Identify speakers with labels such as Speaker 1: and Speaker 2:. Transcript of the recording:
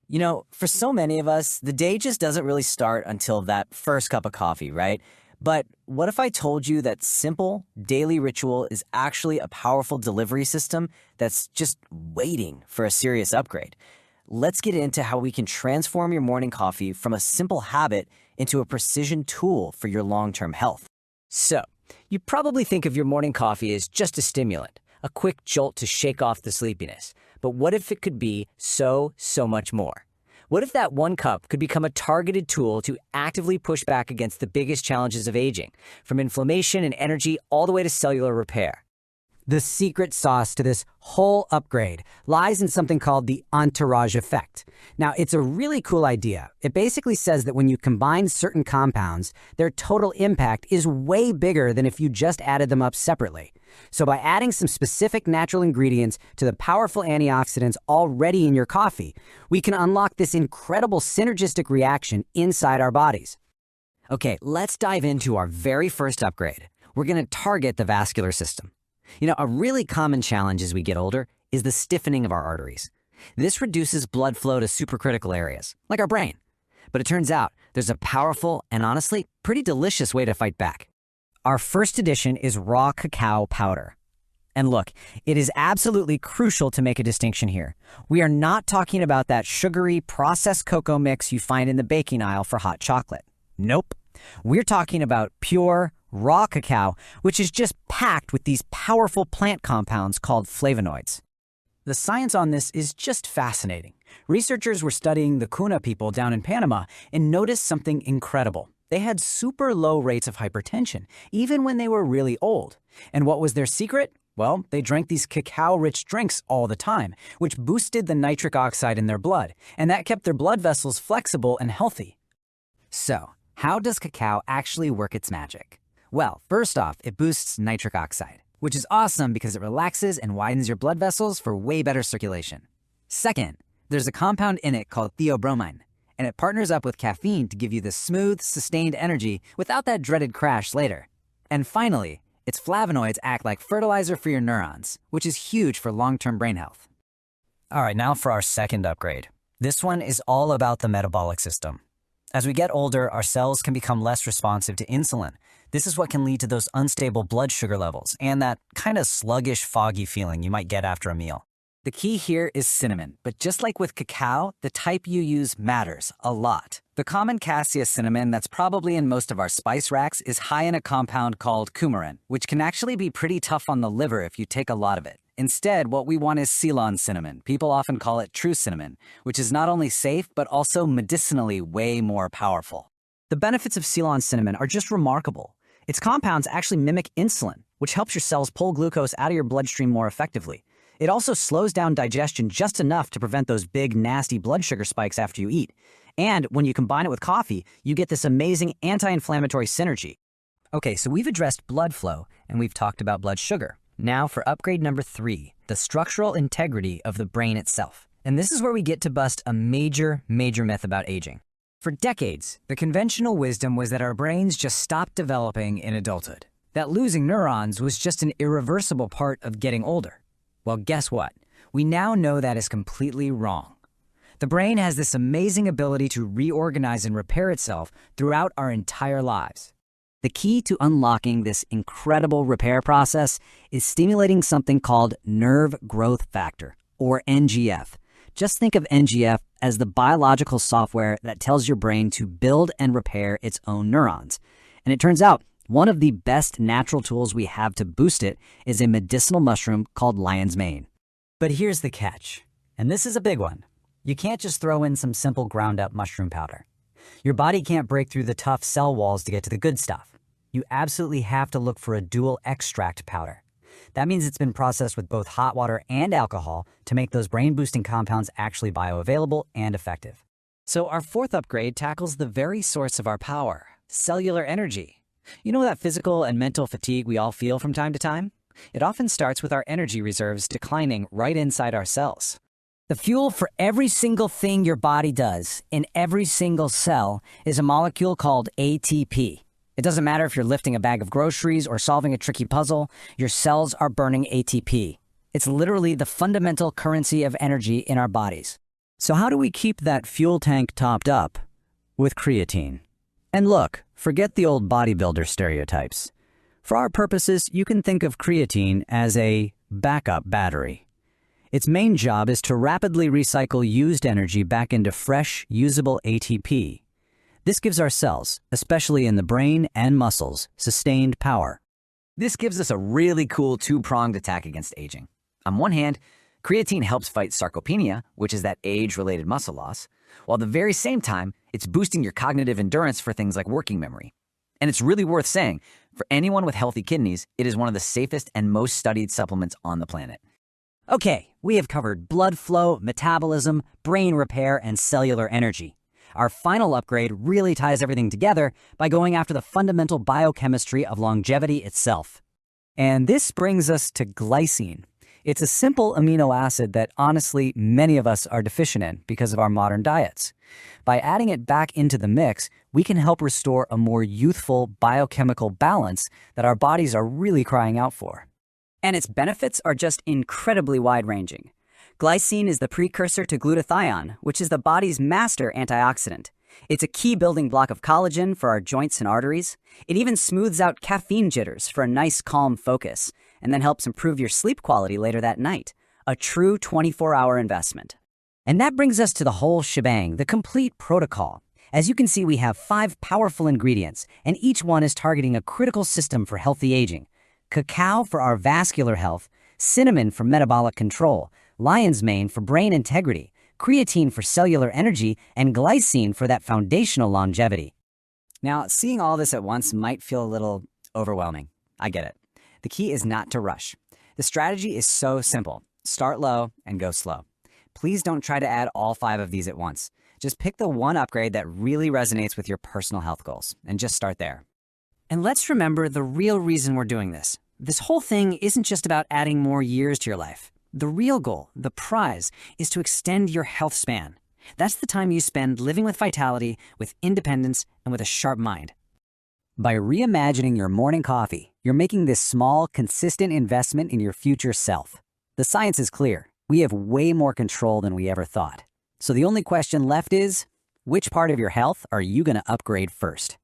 Speaker 1: For so many of us, the day just doesn't really start until that first cup of coffee, right? But what if I told you that simple daily ritual is actually a powerful delivery system that's just waiting for a serious upgrade? Let's get into how we can transform your morning coffee from a simple habit into a precision tool for your long-term health.
Speaker 2: So, you probably think of your morning coffee as just a stimulant, a quick jolt to shake off the sleepiness. But what if it could be so much more? What if that one cup could become a targeted tool to actively push back against the biggest challenges of aging, from inflammation and energy all the way to cellular repair? The secret sauce to this whole upgrade lies in something called the entourage effect. Now, it's a really cool idea. It basically says that when you combine certain compounds, their total impact is way bigger than if you just added them up separately. So by adding some specific natural ingredients to the powerful antioxidants already in your coffee, we can unlock this incredible synergistic reaction inside our bodies.
Speaker 1: Okay, let's dive into our very first upgrade. We're going to target the vascular system. A really common challenge as we get older is the stiffening of our arteries. This reduces blood flow to supercritical areas, like our brain. But it turns out there's a powerful and honestly pretty delicious way to fight back. Our first addition is raw cacao powder. And look, it is absolutely crucial to make a distinction here. We are not talking about that sugary processed cocoa mix you find in the baking aisle for hot chocolate. Nope. We're talking about pure, raw cacao, which is just packed with these powerful plant compounds called flavonoids. The science on this is just fascinating. Researchers were studying the Cuna people down in Panama and noticed something incredible. They had super low rates of hypertension, even when they were really old. And what was their secret? Well, they drank these cacao-rich drinks all the time, which boosted the nitric oxide in their blood, and that kept their blood vessels flexible and healthy. So, how does cacao actually work its magic? Well, first off, it boosts nitric oxide, which is awesome because it relaxes and widens your blood vessels for way better circulation. Second, there's a compound in it called theobromine, and it partners up with caffeine to give you the smooth, sustained energy without that dreaded crash later. And finally, its flavonoids act like fertilizer for your neurons, which is huge for long-term brain health. All right, now for our second upgrade. This one is all about the metabolic system. As we get older, our cells can become less responsive to insulin. This is what can lead to those unstable blood sugar levels and that kind of sluggish, foggy feeling you might get after a meal. The key here is cinnamon, but just like with cacao, the type you use matters a lot. The common cassia cinnamon that's probably in most of our spice racks is high in a compound called coumarin, which can actually be pretty tough on the liver if you take a lot of it. Instead, what we want is Ceylon cinnamon. People often call it true cinnamon, which is not only safe, but also medicinally way more powerful. The benefits of Ceylon cinnamon are just remarkable. Its compounds actually mimic insulin, which helps your cells pull glucose out of your bloodstream more effectively. It also slows down digestion just enough to prevent those big, nasty blood sugar spikes after you eat. And when you combine it with coffee, you get this amazing anti-inflammatory synergy. Okay, so we've addressed blood flow, and we've talked about blood sugar. Now for upgrade number 3, the structural integrity of the brain itself. And this is where we get to bust a major myth about aging. For decades, the conventional wisdom was that our brains just stopped developing in adulthood. That losing neurons was just an irreversible part of getting older. Well, guess what? We now know that is completely wrong. The brain has this amazing ability to reorganize and repair itself throughout our entire lives. The key to unlocking this incredible repair process is stimulating something called nerve growth factor, or NGF. Just think of NGF as the biological software that tells your brain to build and repair its own neurons. And it turns out, one of the best natural tools we have to boost it is a medicinal mushroom called lion's mane. But here's the catch, and this is a big one. You can't just throw in some simple ground-up mushroom powder. Your body can't break through the tough cell walls to get to the good stuff. You absolutely have to look for a dual extract powder. That means it's been processed with both hot water and alcohol to make those brain-boosting compounds actually bioavailable and effective. So our fourth upgrade tackles the very source of our power, cellular energy. You know that physical and mental fatigue we all feel from time to time? It often starts with our energy reserves declining right inside our cells. The fuel for every single thing your body does, in every single cell, is a molecule called ATP. It doesn't matter if you're lifting a bag of groceries or solving a tricky puzzle, your cells are burning ATP. It's literally the fundamental currency of energy in our bodies.
Speaker 2: So how do we keep that fuel tank topped up? With creatine. And look, forget the old bodybuilder stereotypes. For our purposes, you can think of creatine as a backup battery. Its main job is to rapidly recycle used energy back into fresh, usable ATP. This gives our cells, especially in the brain and muscles, sustained power.
Speaker 1: This gives us a really cool two-pronged attack against aging. On one hand, creatine helps fight sarcopenia, which is that age-related muscle loss, while at the very same time, it's boosting your cognitive endurance for things like working memory. And it's really worth saying, for anyone with healthy kidneys, it is one of the safest and most studied supplements on the planet.
Speaker 2: Okay, we have covered blood flow, metabolism, brain repair, and cellular energy. Our final upgrade really ties everything together by going after the fundamental biochemistry of longevity itself. And this brings us to glycine. It's a simple amino acid that honestly many of us are deficient in because of our modern diets. By adding it back into the mix, we can help restore a more youthful biochemical balance that our bodies are really crying out for. And its benefits are just incredibly wide-ranging. Glycine is the precursor to glutathione, which is the body's master antioxidant. It's a key building block of collagen for our joints and arteries. It even smooths out caffeine jitters for a nice calm focus, and then helps improve your sleep quality later that night. A true 24-hour investment. And that brings us to the whole shebang, the complete protocol. As you can see, we have 5 powerful ingredients, and each one is targeting a critical system for healthy aging. Cacao for our vascular health, cinnamon for metabolic control, lion's mane for brain integrity, creatine for cellular energy, and glycine for that foundational longevity. Now, seeing all this at once might feel a little overwhelming. I get it. The key is not to rush. The strategy is so simple. Start low and go slow. Please don't try to add all 5 of these at once. Just pick the one upgrade that really resonates with your personal health goals, and just start there. And let's remember the real reason we're doing this. This whole thing isn't just about adding more years to your life. The real goal, the prize, is to extend your health span. That's the time you spend living with vitality, with independence, and with a sharp mind. By reimagining your morning coffee, you're making this small, consistent investment in your future self. The science is clear. We have way more control than we ever thought. So the only question left is, which part of your health are you going to upgrade first?